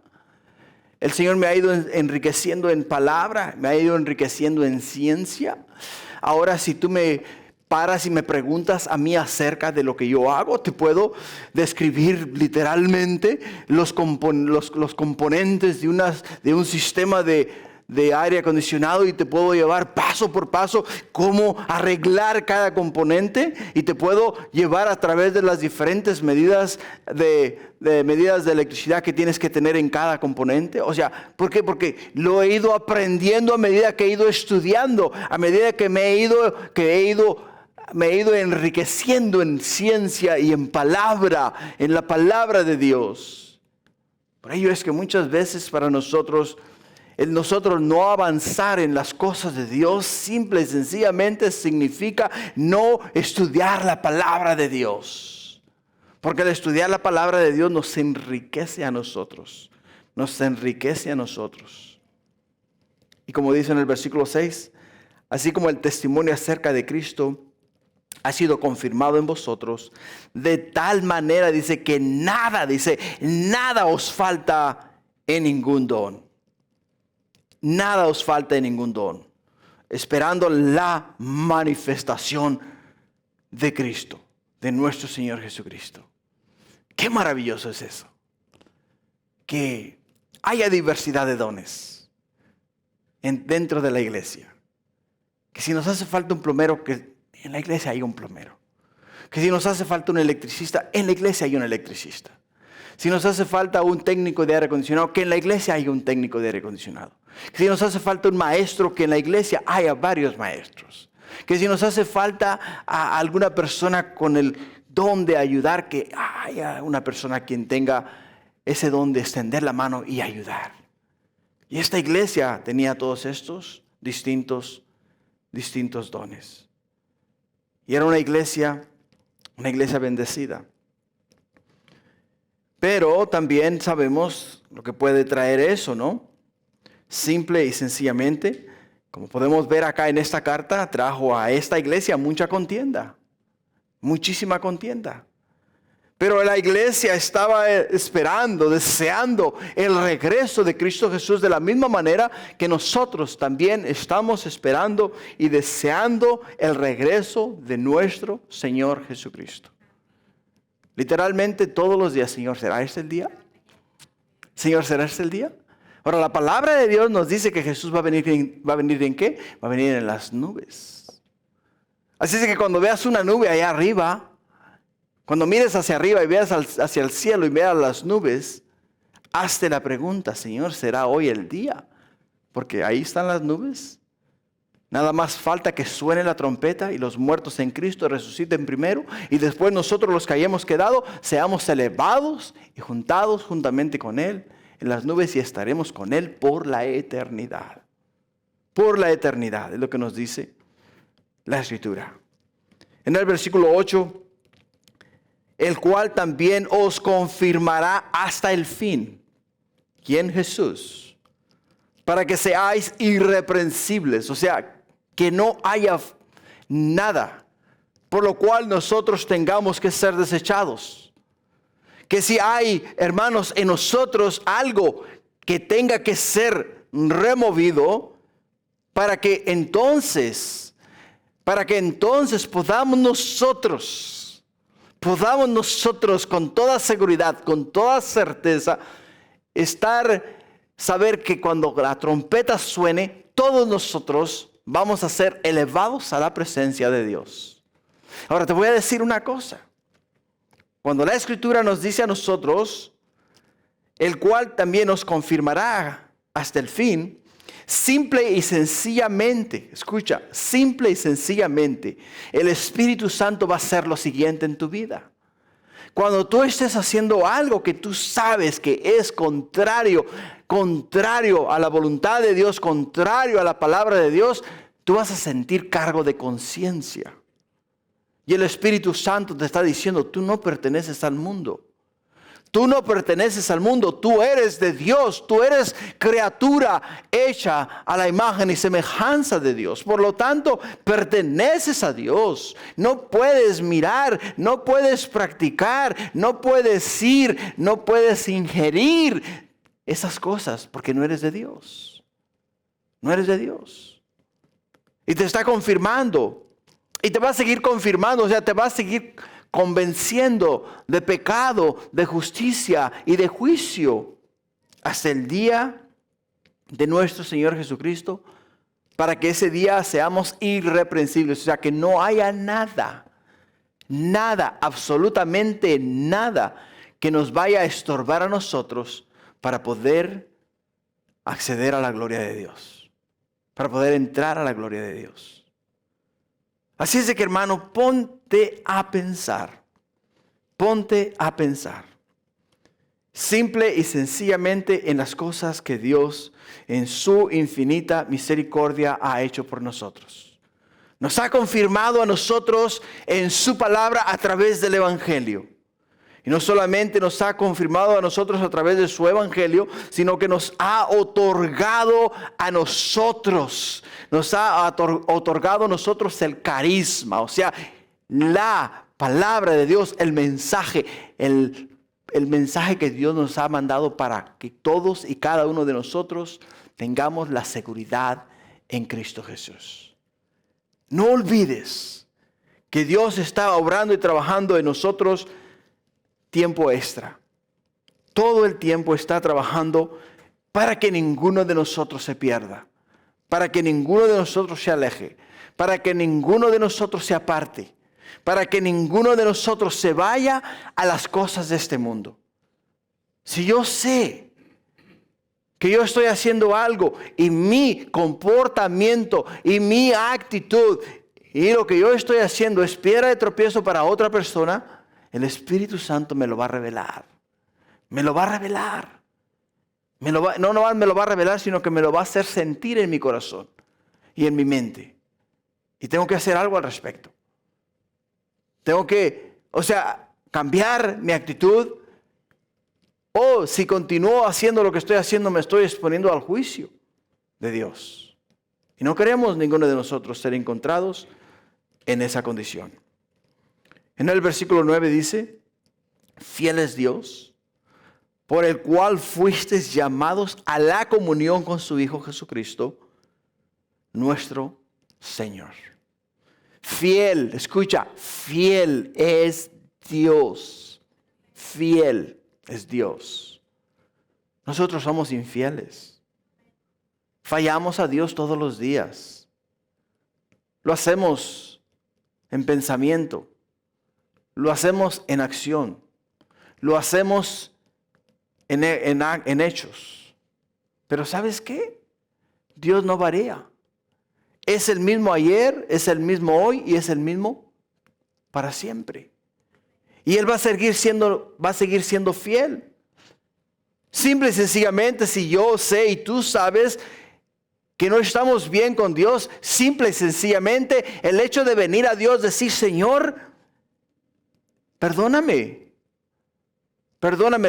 el Señor me ha ido enriqueciendo en palabra, me ha ido enriqueciendo en ciencia. Ahora si tú me paras y me preguntas a mí acerca de lo que yo hago, te puedo describir literalmente los componentes de un sistema de aire acondicionado, y te puedo llevar paso por paso cómo arreglar cada componente, y te puedo llevar a través de las diferentes medidas de electricidad que tienes que tener en cada componente. O sea, ¿por qué? Porque lo he ido aprendiendo a medida que he ido estudiando, a medida que me he ido enriqueciendo en ciencia y en palabra, en la palabra de Dios. Por ello es que muchas veces para nosotros, el nosotros no avanzar en las cosas de Dios, simple y sencillamente significa no estudiar la palabra de Dios. Porque al estudiar la palabra de Dios nos enriquece a nosotros. Nos enriquece a nosotros. Y como dice en el versículo 6, así como el testimonio acerca de Cristo ha sido confirmado en vosotros, de tal manera, dice, que nada os falta en ningún don. Nada os falta en ningún don, esperando la manifestación de Cristo, de nuestro Señor Jesucristo. Qué maravilloso es eso, que haya diversidad de dones dentro de la iglesia. Que si nos hace falta un plomero, que en la iglesia haya un plomero. Que si nos hace falta un electricista, en la iglesia hay un electricista. Si nos hace falta un técnico de aire acondicionado, que en la iglesia haya un técnico de aire acondicionado. Que si nos hace falta un maestro, que en la iglesia haya varios maestros. Que si nos hace falta a alguna persona con el don de ayudar, que haya una persona quien tenga ese don de extender la mano y ayudar. Y esta iglesia tenía todos estos distintos dones. Y era una iglesia bendecida. Pero también sabemos lo que puede traer eso, ¿no? Simple y sencillamente, como podemos ver acá en esta carta, trajo a esta iglesia mucha contienda. Muchísima contienda. Pero la iglesia estaba esperando, deseando el regreso de Cristo Jesús de la misma manera que nosotros también estamos esperando y deseando el regreso de nuestro Señor Jesucristo. Literalmente todos los días, Señor, ¿será este el día? Señor, ¿será este el día? Ahora, la palabra de Dios nos dice que Jesús va a venir ¿en qué? Va a venir en las nubes. Así es que cuando veas una nube allá arriba, cuando mires hacia arriba y veas hacia el cielo y veas las nubes, hazte la pregunta, Señor, ¿será hoy el día? Porque ahí están las nubes. Nada más falta que suene la trompeta y los muertos en Cristo resuciten primero, y después nosotros los que hayamos quedado seamos elevados y juntados juntamente con Él en las nubes y estaremos con Él por la eternidad. Por la eternidad, es lo que nos dice la Escritura. En el versículo 8, el cual también os confirmará hasta el fin. ¿Quién? Jesús. Para que seáis irreprensibles, o sea, que no haya nada por lo cual nosotros tengamos que ser desechados. Que si hay, hermanos, en nosotros algo que tenga que ser removido, para que entonces podamos nosotros con toda seguridad, con toda certeza, saber que cuando la trompeta suene, todos nosotros vamos a ser elevados a la presencia de Dios. Ahora te voy a decir una cosa. Cuando la Escritura nos dice a nosotros, el cual también nos confirmará hasta el fin, simple y sencillamente, escucha, simple y sencillamente, el Espíritu Santo va a hacer lo siguiente en tu vida. Cuando tú estés haciendo algo que tú sabes que es contrario a la voluntad de Dios, contrario a la palabra de Dios, tú vas a sentir cargo de conciencia. Y el Espíritu Santo te está diciendo, tú no perteneces al mundo. Tú no perteneces al mundo, tú eres de Dios, tú eres criatura hecha a la imagen y semejanza de Dios. Por lo tanto, perteneces a Dios. No puedes mirar, no puedes practicar, no puedes ir, no puedes ingerir esas cosas porque no eres de Dios. No eres de Dios. Y te está confirmando. Y te va a seguir confirmando, o sea, te va a seguir convenciendo de pecado, de justicia y de juicio hasta el día de nuestro Señor Jesucristo, para que ese día seamos irreprensibles, o sea, que no haya nada, absolutamente nada que nos vaya a estorbar a nosotros para poder acceder a la gloria de Dios, para poder entrar a la gloria de Dios. Así es de que, hermano, ponte a pensar, simple y sencillamente en las cosas que Dios en su infinita misericordia ha hecho por nosotros. Nos ha confirmado a nosotros en su palabra a través del Evangelio. Y no solamente nos ha confirmado a nosotros a través de su evangelio, sino que nos ha otorgado a nosotros. Nos ha otorgado a nosotros el carisma, o sea, la palabra de Dios, el mensaje, el mensaje que Dios nos ha mandado para que todos y cada uno de nosotros tengamos la seguridad en Cristo Jesús. No olvides que Dios está obrando y trabajando en nosotros tiempo extra. Todo el tiempo está trabajando para que ninguno de nosotros se pierda, para que ninguno de nosotros se aleje, para que ninguno de nosotros se aparte, para que ninguno de nosotros se vaya a las cosas de este mundo. Si yo sé que yo estoy haciendo algo y mi comportamiento y mi actitud y lo que yo estoy haciendo es piedra de tropiezo para otra persona, el Espíritu Santo me lo va a revelar. Me lo va a revelar. No nomás me lo va a revelar, sino que me lo va a hacer sentir en mi corazón y en mi mente. Y tengo que hacer algo al respecto. Tengo que, cambiar mi actitud. O si continúo haciendo lo que estoy haciendo, me estoy exponiendo al juicio de Dios. Y no queremos ninguno de nosotros ser encontrados en esa condición. En el versículo 9 dice, fiel es Dios, por el cual fuisteis llamados a la comunión con su Hijo Jesucristo, nuestro Señor. Fiel, escucha, fiel es Dios. Fiel es Dios. Nosotros somos infieles. Fallamos a Dios todos los días. Lo hacemos en pensamiento. Lo hacemos en acción. Lo hacemos en hechos. Pero ¿sabes qué? Dios no varía. Es el mismo ayer, es el mismo hoy y es el mismo para siempre. Y Él va a seguir siendo fiel. Simple y sencillamente, si yo sé y tú sabes que no estamos bien con Dios, simple y sencillamente el hecho de venir a Dios, decir, Señor, perdóname,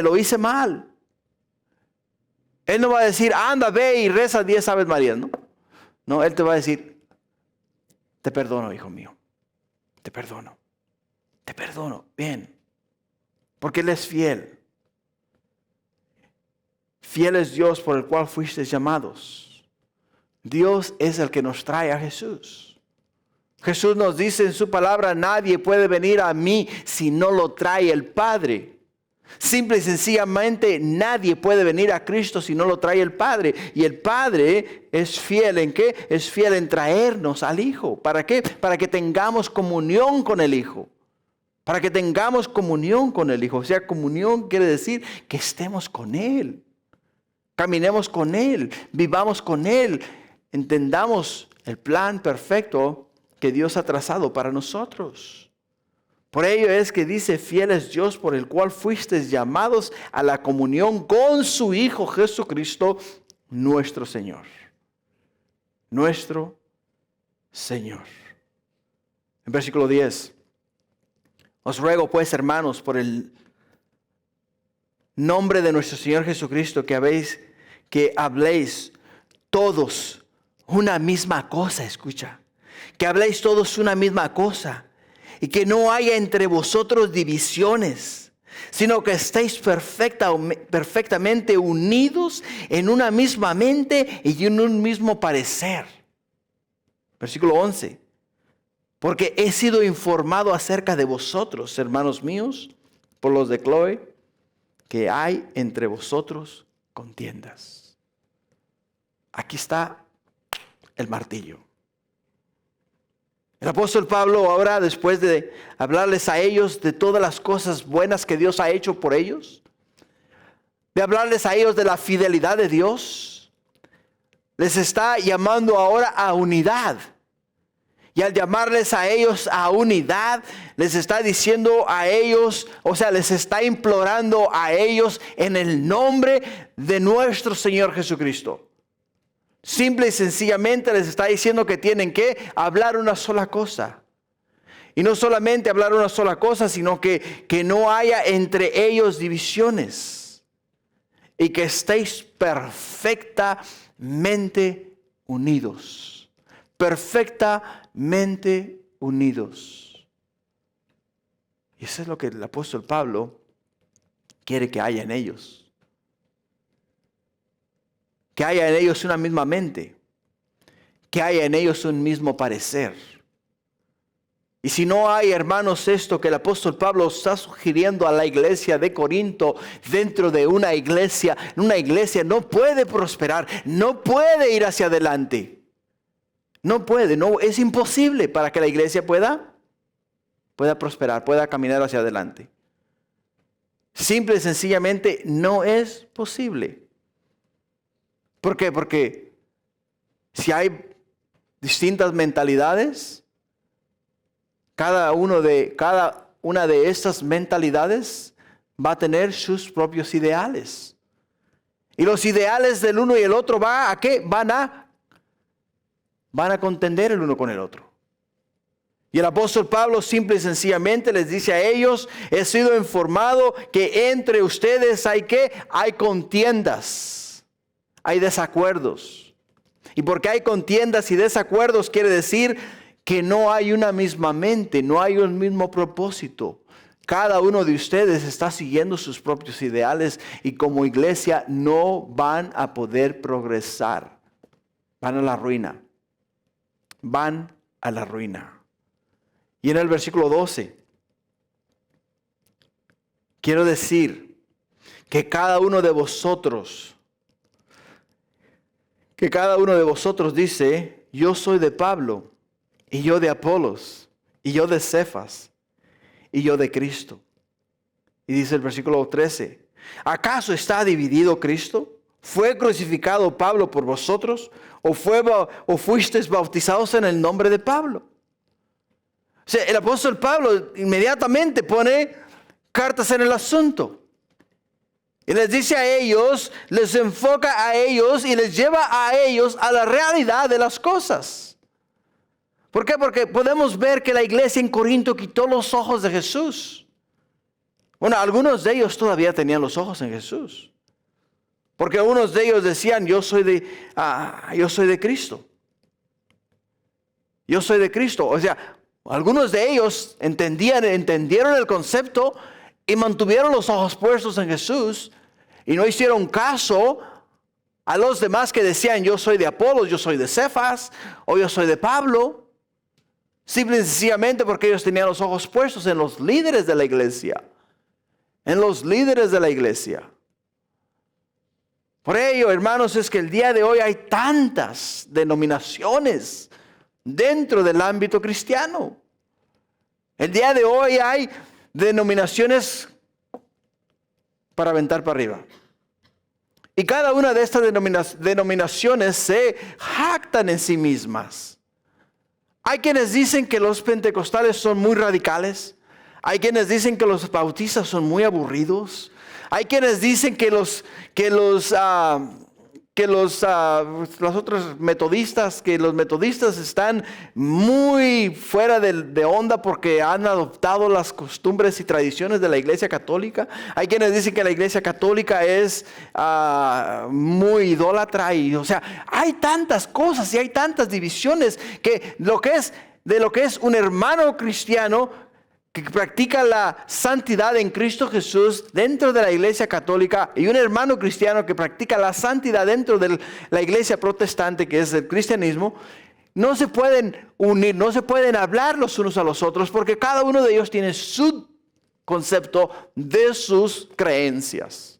lo hice mal. Él no va a decir, anda, ve y reza 10 Aves Marías, ¿no? No, Él te va a decir, te perdono, hijo mío, te perdono, bien, porque Él es fiel. Fiel es Dios por el cual fuisteis llamados. Dios es el que nos trae a Jesús. Jesús nos dice en su palabra, nadie puede venir a mí si no lo trae el Padre. Simple y sencillamente nadie puede venir a Cristo si no lo trae el Padre. Y el Padre es fiel ¿en qué? Es fiel en traernos al Hijo. ¿Para qué? Para que tengamos comunión con el Hijo. Para que tengamos comunión con el Hijo. O sea, comunión quiere decir que estemos con Él. Caminemos con Él. Vivamos con Él. Entendamos el plan perfecto que Dios ha trazado para nosotros. Por ello es que dice, fiel es Dios por el cual fuisteis llamados a la comunión con su Hijo Jesucristo, nuestro Señor. Nuestro Señor. En versículo 10. Os ruego pues, hermanos, por el nombre de nuestro Señor Jesucristo, que habléis todos una misma cosa, escucha. Que habléis todos una misma cosa. Y que no haya entre vosotros divisiones, sino que estéis perfectamente unidos en una misma mente y en un mismo parecer. Versículo 11. Porque he sido informado acerca de vosotros, hermanos míos, por los de Chloe, que hay entre vosotros contiendas. Aquí está el martillo. El apóstol Pablo ahora, después de hablarles a ellos de todas las cosas buenas que Dios ha hecho por ellos, de hablarles a ellos de la fidelidad de Dios, les está llamando ahora a unidad. Y al llamarles a ellos a unidad, les está diciendo a ellos, les está implorando a ellos en el nombre de nuestro Señor Jesucristo. Simple y sencillamente les está diciendo que tienen que hablar una sola cosa. Y no solamente hablar una sola cosa, sino que no haya entre ellos divisiones. Y que estéis perfectamente unidos. Perfectamente unidos. Y eso es lo que el apóstol Pablo quiere que haya en ellos. Que haya en ellos una misma mente. Que haya en ellos un mismo parecer. Y si no hay, hermanos, esto que el apóstol Pablo está sugiriendo a la iglesia de Corinto, dentro de una iglesia no puede prosperar, no puede ir hacia adelante. No puede, no, es imposible para que la iglesia pueda prosperar, pueda caminar hacia adelante. Simple y sencillamente no es posible. ¿Por qué? Porque si hay distintas mentalidades, cada una de estas mentalidades va a tener sus propios ideales. Y los ideales del uno y el otro ¿a qué? Van a contender el uno con el otro. Y el apóstol Pablo simple y sencillamente les dice a ellos: he sido informado que entre ustedes hay contiendas, hay desacuerdos. Y porque hay contiendas y desacuerdos quiere decir que no hay una misma mente, no hay un mismo propósito. Cada uno de ustedes está siguiendo sus propios ideales y como iglesia no van a poder progresar. Van a la ruina. Van a la ruina. Y en el versículo 12, quiero decir que cada uno de vosotros dice: yo soy de Pablo, y yo de Apolos, y yo de Cefas, y yo de Cristo. Y dice el versículo 13, ¿acaso está dividido Cristo? ¿Fue crucificado Pablo por vosotros? ¿O fuisteis bautizados en el nombre de Pablo? O sea, el apóstol Pablo inmediatamente pone cartas en el asunto. Y les dice a ellos, les enfoca a ellos y les lleva a ellos a la realidad de las cosas. ¿Por qué? Porque podemos ver que la iglesia en Corinto quitó los ojos de Jesús. Bueno, algunos de ellos todavía tenían los ojos en Jesús. Porque algunos de ellos decían: yo soy de Cristo. Yo soy de Cristo. O sea, algunos de ellos entendieron el concepto y mantuvieron los ojos puestos en Jesús y no hicieron caso a los demás que decían: yo soy de Apolos, yo soy de Cefas o yo soy de Pablo. Simple y sencillamente porque ellos tenían los ojos puestos en los líderes de la iglesia. En los líderes de la iglesia. Por ello, hermanos, es que el día de hoy hay tantas denominaciones dentro del ámbito cristiano. El día de hoy hay denominaciones para aventar para arriba. Y cada una de estas denominaciones se jactan en sí mismas. Hay quienes dicen que los pentecostales son muy radicales. Hay quienes dicen que los bautistas son muy aburridos. Hay quienes dicen que los otros metodistas, que los metodistas están muy fuera de onda porque han adoptado las costumbres y tradiciones de la iglesia católica. Hay quienes dicen que la iglesia católica es muy idólatra. O sea, hay tantas cosas y hay tantas divisiones que lo que es un hermano cristiano que practica la santidad en Cristo Jesús dentro de la iglesia católica y un hermano cristiano que practica la santidad dentro de la iglesia protestante, que es el cristianismo, no se pueden unir, no se pueden hablar los unos a los otros porque cada uno de ellos tiene su concepto de sus creencias.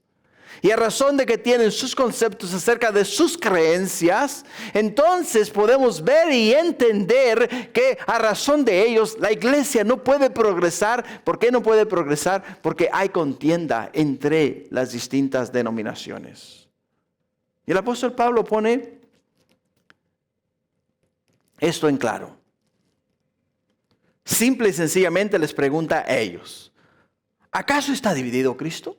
Y a razón de que tienen sus conceptos acerca de sus creencias, entonces podemos ver y entender que a razón de ellos la iglesia no puede progresar. ¿Por qué no puede progresar? Porque hay contienda entre las distintas denominaciones. Y el apóstol Pablo pone esto en claro. Simple y sencillamente les pregunta a ellos: ¿acaso está dividido Cristo?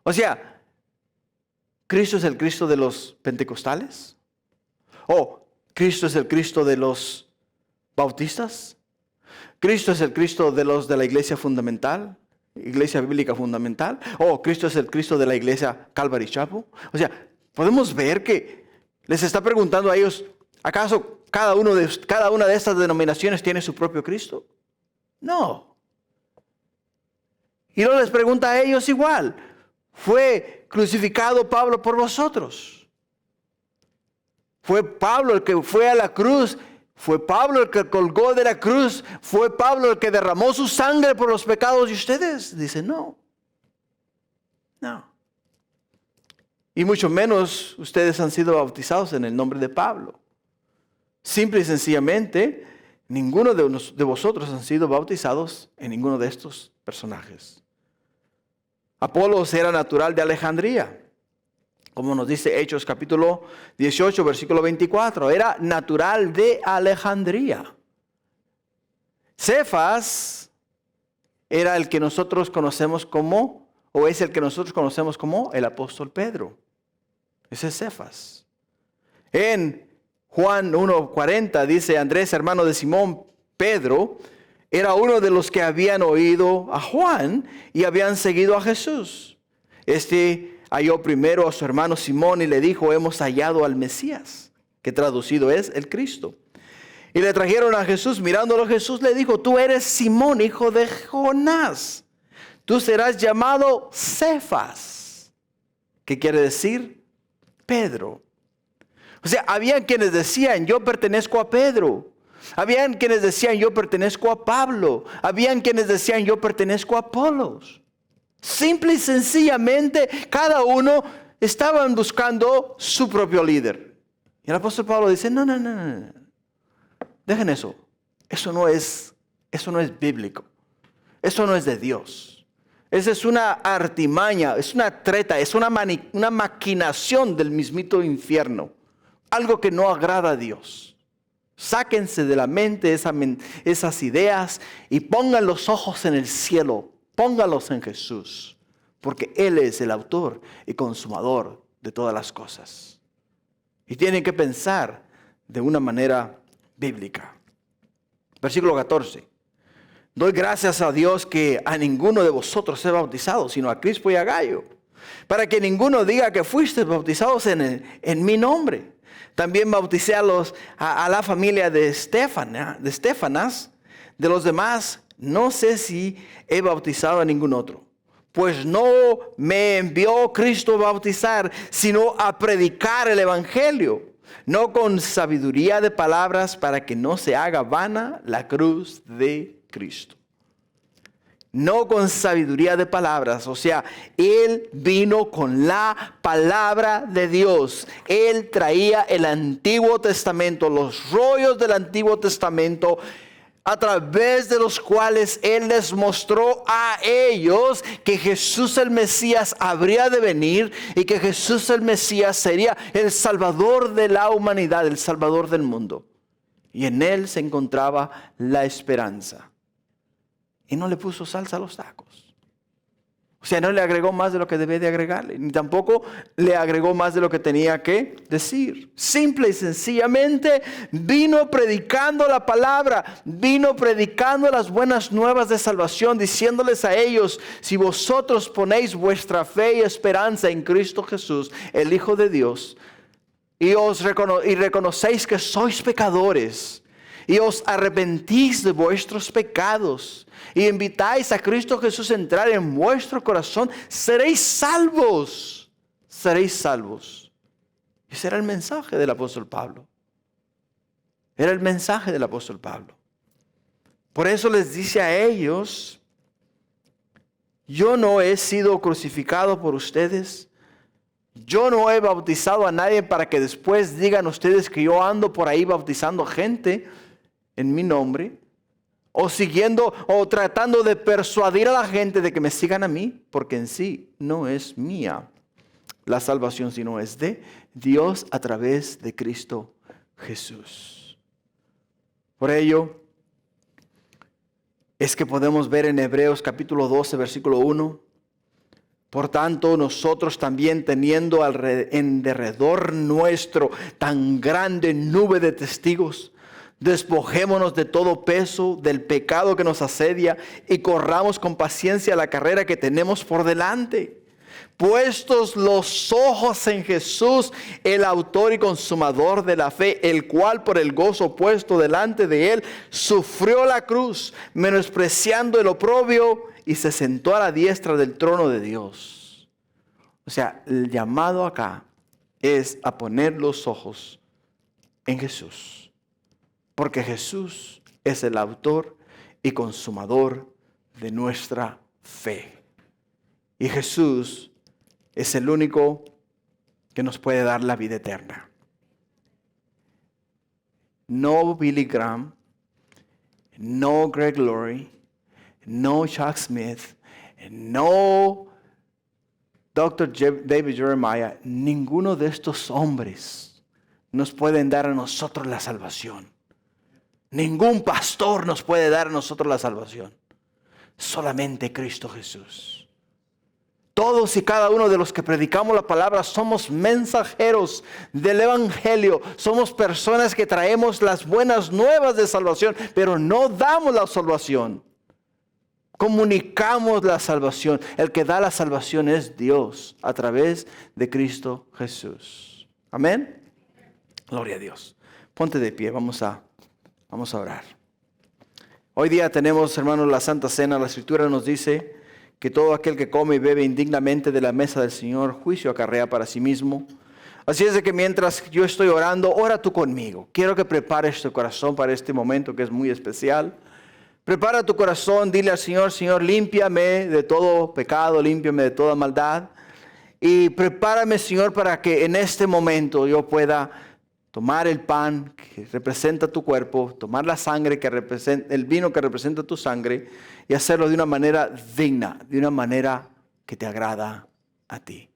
O sea, ¿Cristo es el Cristo de los pentecostales? ¿O Cristo es el Cristo de los bautistas? ¿Cristo es el Cristo de los de la iglesia fundamental? ¿Iglesia bíblica fundamental? ¿O Cristo es el Cristo de la iglesia Calvary Chapel? O sea, podemos ver que les está preguntando a ellos, ¿acaso cada una de estas denominaciones tiene su propio Cristo? No. Y luego les pregunta a ellos igual, ¿fue crucificado Pablo por vosotros? ¿Fue Pablo el que fue a la cruz? ¿Fue Pablo el que colgó de la cruz? ¿Fue Pablo el que derramó su sangre por los pecados de ustedes? Dice, no. No. Y mucho menos ustedes han sido bautizados en el nombre de Pablo. Simple y sencillamente, ninguno de vosotros han sido bautizados en ninguno de estos personajes. Apolos era natural de Alejandría, como nos dice Hechos capítulo 18, versículo 24. Era natural de Alejandría. Cefas era el que nosotros conocemos como, o es el que nosotros conocemos como el apóstol Pedro. Ese es Cefas. En Juan 1:40 dice, Andrés, hermano de Simón, Pedro, era uno de los que habían oído a Juan y habían seguido a Jesús. Halló primero a su hermano Simón y le dijo, hemos hallado al Mesías, que traducido es el Cristo. Y le trajeron a Jesús. Mirándolo, Jesús le dijo, tú eres Simón, hijo de Jonás. Tú serás llamado Cefas. ¿Qué quiere decir? Pedro. O sea, había quienes decían, yo pertenezco a Pedro. Habían quienes decían, yo pertenezco a Pablo. Habían quienes decían, yo pertenezco a Apolos. Simple y sencillamente, cada uno estaban buscando su propio líder. Y el apóstol Pablo dice, no. Dejen eso. Eso no es bíblico. Eso no es de Dios. Esa es una artimaña, es una treta, es una maquinación del mismito infierno. Algo que no agrada a Dios. Sáquense de la mente esas ideas y pongan los ojos en el cielo. Póngalos en Jesús, porque Él es el autor y consumador de todas las cosas. Y tienen que pensar de una manera bíblica. Versículo 14. Doy gracias a Dios que a ninguno de vosotros he bautizado, sino a Crispo y a Gayo, para que ninguno diga que fuisteis bautizados en mi nombre. También bauticé a la familia de Estefanas. De los demás, no sé si he bautizado a ningún otro. Pues no me envió Cristo a bautizar, sino a predicar el evangelio. No con sabiduría de palabras, para que no se haga vana la cruz de Cristo. No con sabiduría de palabras, o sea, Él vino con la palabra de Dios. Él traía el Antiguo Testamento, los rollos del Antiguo Testamento, a través de los cuales Él les mostró a ellos que Jesús el Mesías habría de venir y que Jesús el Mesías sería el Salvador de la humanidad, el Salvador del mundo. Y en Él se encontraba la esperanza. Y no le puso salsa a los tacos. O sea, no le agregó más de lo que debía de agregarle. Ni tampoco le agregó más de lo que tenía que decir. Simple y sencillamente vino predicando la palabra. Vino predicando las buenas nuevas de salvación. Diciéndoles a ellos, si vosotros ponéis vuestra fe y esperanza en Cristo Jesús, el Hijo de Dios, y reconocéis que sois pecadores, y os arrepentís de vuestros pecados, y invitáis a Cristo Jesús a entrar en vuestro corazón, seréis salvos. Seréis salvos. Ese era el mensaje del apóstol Pablo. Era el mensaje del apóstol Pablo. Por eso les dice a ellos, yo no he sido crucificado por ustedes. Yo no he bautizado a nadie para que después digan ustedes que yo ando por ahí bautizando gente en mi nombre, o siguiendo o tratando de persuadir a la gente de que me sigan a mí, porque en sí no es mía la salvación, sino es de Dios a través de Cristo Jesús. Por ello es que podemos ver en Hebreos capítulo 12, versículo 1, por tanto, nosotros también teniendo en derredor nuestro tan grande nube de testigos, Despojémonos de todo peso, del pecado que nos asedia y corramos con paciencia la carrera que tenemos por delante. Puestos los ojos en Jesús, el autor y consumador de la fe, el cual por el gozo puesto delante de él, sufrió la cruz, menospreciando el oprobio, y se sentó a la diestra del trono de Dios. O sea, el llamado acá es a poner los ojos en Jesús, porque Jesús es el autor y consumador de nuestra fe. Y Jesús es el único que nos puede dar la vida eterna. No Billy Graham, no Greg Laurie, no Chuck Smith, no Dr. David Jeremiah. Ninguno de estos hombres nos pueden dar a nosotros la salvación. Ningún pastor nos puede dar a nosotros la salvación. Solamente Cristo Jesús. Todos y cada uno de los que predicamos la palabra somos mensajeros del evangelio. Somos personas que traemos las buenas nuevas de salvación, pero no damos la salvación. Comunicamos la salvación. El que da la salvación es Dios a través de Cristo Jesús. Amén. Gloria a Dios. Ponte de pie, vamos a orar. Hoy día tenemos, hermanos, la Santa Cena. La Escritura nos dice que todo aquel que come y bebe indignamente de la mesa del Señor, juicio acarrea para sí mismo. Así es de que mientras yo estoy orando, ora tú conmigo. Quiero que prepares tu corazón para este momento que es muy especial. Prepara tu corazón, dile al Señor, Señor, límpiame de todo pecado, límpiame de toda maldad. Y prepárame, Señor, para que en este momento yo pueda tomar el pan que representa tu cuerpo, tomar la sangre que representa, el vino que representa tu sangre, y hacerlo de una manera digna, de una manera que te agrada a ti.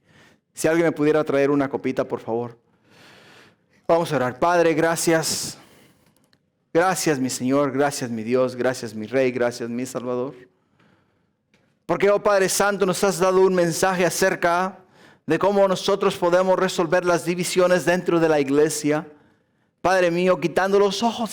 Si alguien me pudiera traer una copita, por favor. Vamos a orar. Padre, gracias. Gracias, mi Señor, gracias, mi Dios, gracias, mi Rey, gracias, mi Salvador. Porque, oh Padre Santo, nos has dado un mensaje acerca de cómo nosotros podemos resolver las divisiones dentro de la iglesia. Padre mío, quitando los ojos